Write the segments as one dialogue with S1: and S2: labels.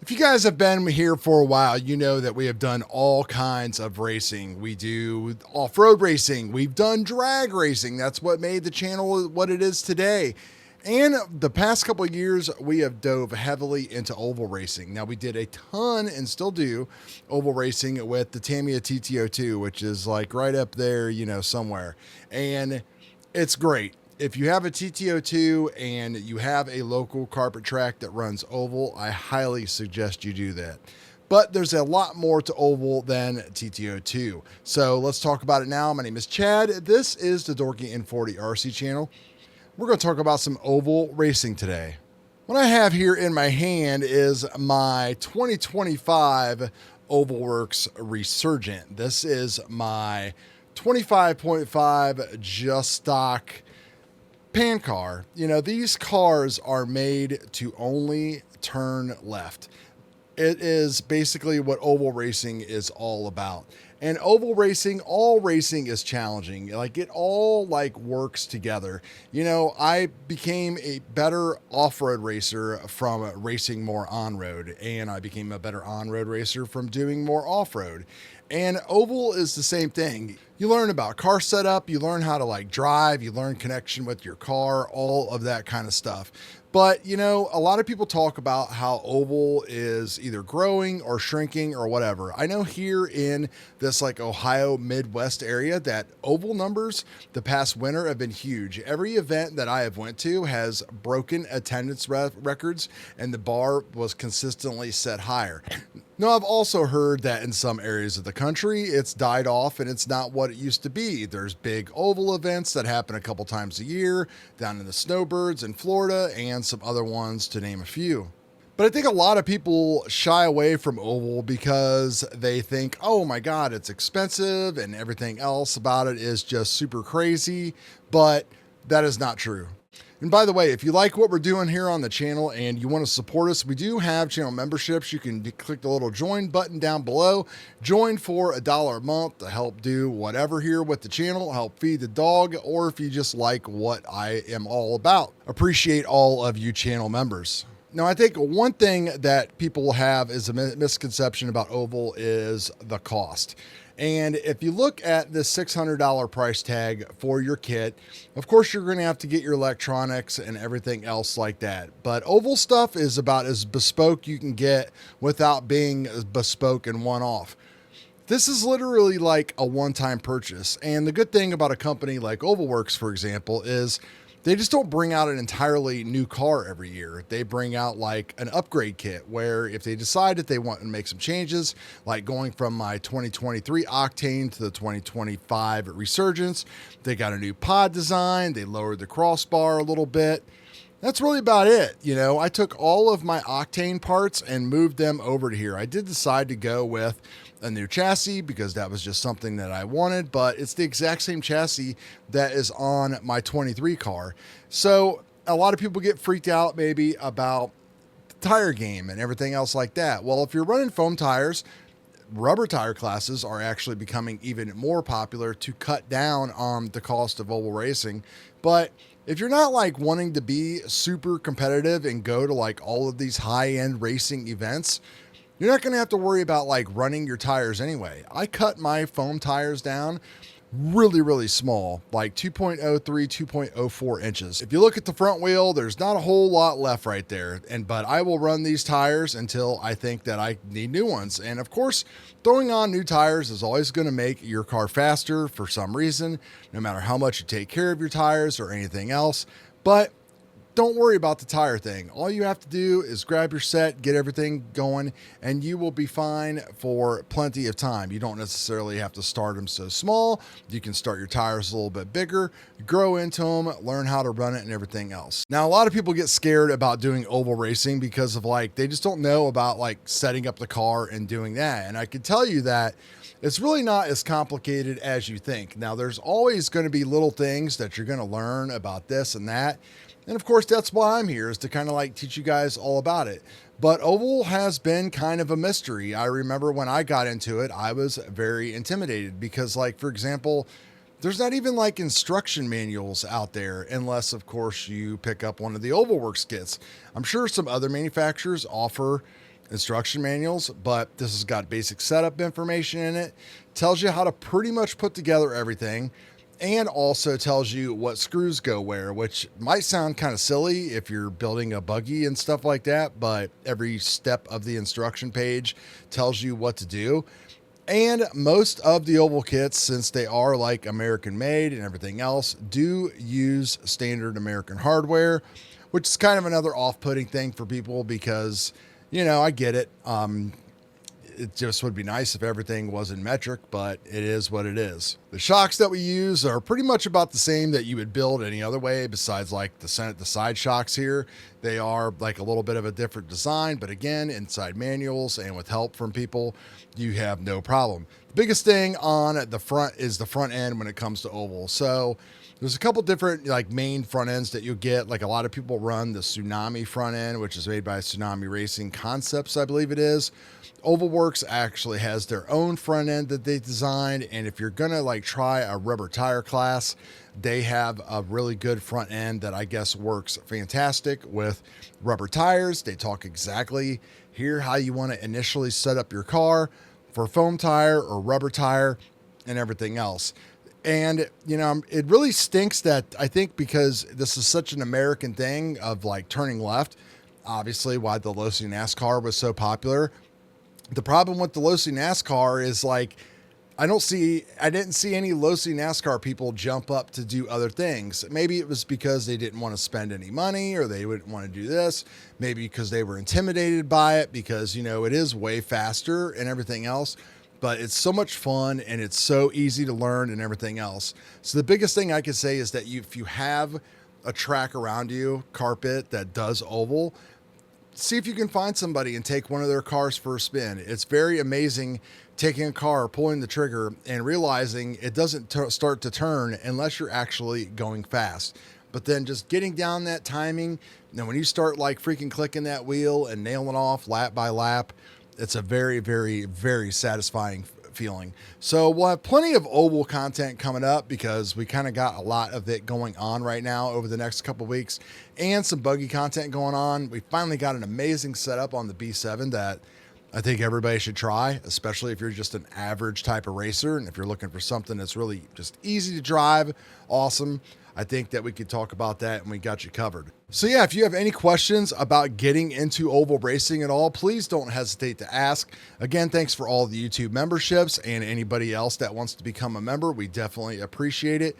S1: If you guys have been here for a while, you know that we have done all kinds of racing. We do off-road racing. We've done drag racing. That's what made the channel what it is today. And the past couple of years, we have dove heavily into oval racing. Now, we did a ton and still do oval racing with the Tamiya TT02, which is like right up there, you know, somewhere. And it's great. If you have a TT02 and you have a local carpet track that runs oval, I highly suggest you do that. But there's a lot more to oval than TT02. So let's talk about it now. My name is Chad. This is the Dorky N40 RC channel. We're going to talk about some oval racing today. What I have here in my hand is my 2025 OvalWorks Resurgent. This is my 25.5 just stock pan car. You know, these cars are made to only turn left. It is basically what oval racing is all about. And oval racing, all racing is challenging. Like it all like works together. You know, I became a better off-road racer from racing more on-road, and I became a better on-road racer from doing more off-road. And oval is the same thing. You learn about car setup, you learn how to like drive, you learn connection with your car, all of that kind of stuff. But, you know, a lot of people talk about how oval is either growing or shrinking or whatever. I know here in this like Ohio Midwest area that oval numbers the past winter have been huge. Every event that I have went to has broken attendance records, and the bar was consistently set higher. Now, I've also heard that in some areas of the country, it's died off and it's not what it used to be. There's big oval events that happen a couple times a year down in the snowbirds in Florida and some other ones, to name a few. But I think a lot of people shy away from oval because they think, oh my God, it's expensive and everything else about it is just super crazy. But that is not true. And by the way, if you like what we're doing here on the channel and you want to support us, we do have channel memberships. You can click the little join button down below. Join for $1 a month to help do whatever here with the channel, help feed the dog, or if you just like what I am all about. Appreciate all of you channel members. Now, I think one thing that people have is a misconception about oval is the cost. And if you look at the $600 price tag for your kit, of course, you're going to have to get your electronics and everything else like that. But oval stuff is about as bespoke you can get without being bespoke and one-off. This is literally like a one-time purchase. And the good thing about a company like OvalWorks, for example, is they just don't bring out an entirely new car every year. They bring out like an upgrade kit where if they decide that they want to make some changes, like going from my 2023 Octane to the 2025 Resurgence, they got a new pod design. They lowered the crossbar a little bit. That's really about it. You know, I took all of my Octane parts and moved them over to here. I did decide to go with a new chassis because that was just something that I wanted, but it's the exact same chassis that is on my 23 car. So a lot of people get freaked out maybe about the tire game and everything else like that. Well, if you're running foam tires, rubber tire classes are actually becoming even more popular to cut down on the cost of oval racing. But if you're not like wanting to be super competitive and go to like all of these high-end racing events, you're not going to have to worry about like running your tires anyway. I cut my foam tires down really, really small, like 2.03, 2.04 inches. If you look at the front wheel, there's not a whole lot left right there. But I will run these tires until I think that I need new ones. And of course, throwing on new tires is always going to make your car faster for some reason, no matter how much you take care of your tires or anything else. But don't worry about the tire thing. All you have to do is grab your set, get everything going, and you will be fine for plenty of time. You don't necessarily have to start them so small. You can start your tires a little bit bigger, grow into them, learn how to run it and everything else. Now, a lot of people get scared about doing oval racing because of like, they just don't know about like setting up the car and doing that. And I can tell you that it's really not as complicated as you think. Now, there's always going to be little things that you're going to learn about this and that. And of course, that's why I'm here, is to kind of like teach you guys all about it. But oval has been kind of a mystery. I remember when I got into it, I was very intimidated because, like, for example, there's not even like instruction manuals out there unless, of course, you pick up one of the OvalWorks kits. I'm sure some other manufacturers offer instruction manuals, but this has got basic setup information in it, tells you how to pretty much put together everything, and also tells you what screws go where, which might sound kind of silly if you're building a buggy and stuff like that, but every step of the instruction page tells you what to do. And most of the oval kits, since they are like American made and everything else, do use standard American hardware, which is kind of another off-putting thing for people because, you know, I get it. It just would be nice if everything was in metric, but it is what it is. The shocks that we use are pretty much about the same that you would build any other way besides like the side shocks here. They are like a little bit of a different design, but again, inside manuals and with help from people, you have no problem. The biggest thing on the front is the front end when it comes to oval. So there's a couple different like main front ends that you'll get. Like a lot of people run the Tsunami front end, which is made by Tsunami Racing Concepts, I believe it is. OvalWorks actually has their own front end that they designed, and if you're gonna like try a rubber tire class, they have a really good front end that I guess works fantastic with rubber tires. They talk exactly here how you want to initially set up your car for foam tire or rubber tire and everything else. And, you know, it really stinks that I think because this is such an American thing of like turning left, obviously why the Losi NASCAR was so popular. The problem with the Losi NASCAR is like, I didn't see any Losi NASCAR people jump up to do other things. Maybe it was because they didn't want to spend any money or they wouldn't want to do this. Maybe because they were intimidated by it because, you know, it is way faster and everything else, but it's so much fun and it's so easy to learn and everything else. So the biggest thing I could say is that if you have a track around you, carpet that does oval, see if you can find somebody and take one of their cars for a spin. It's very amazing taking a car, pulling the trigger, and realizing it doesn't start to turn unless you're actually going fast. But then just getting down that timing, and when you start like freaking clicking that wheel and nailing off lap by lap, it's a very, very, very satisfying feeling. So we'll have plenty of oval content coming up because we kind of got a lot of it going on right now over the next couple of weeks and some buggy content going on. We finally got an amazing setup on the B7 that I think everybody should try, especially if you're just an average type of racer. And if you're looking for something that's really just easy to drive, awesome, I think that we could talk about that and we got you covered. So yeah, if you have any questions about getting into oval racing at all, please don't hesitate to ask. Again, thanks for all the YouTube memberships and anybody else that wants to become a member. We definitely appreciate it.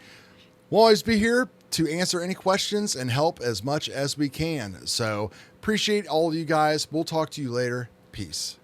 S1: We'll always be here to answer any questions and help as much as we can. So appreciate all of you guys. We'll talk to you later. Peace.